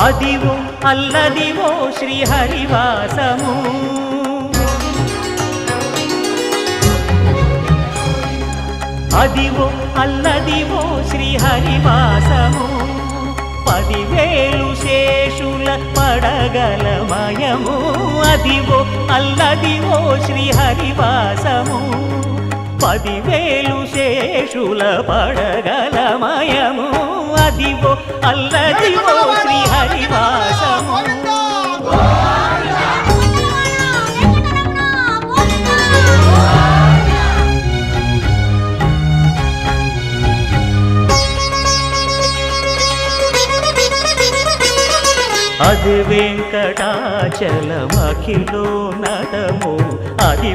అదివో అల్లదివో శ్రీహరివాసము అదివో అల్లదివో శ్రీహరివాసము 10,000 శేషుల పడగలమయము అదివో అల్లదివో శ్రీహరివాసము 10,000 శేషుల పడగలమయము అదివో అల్లదివో శ్రీహరివాసము అది వెంకటాచలమఖిలో నటమో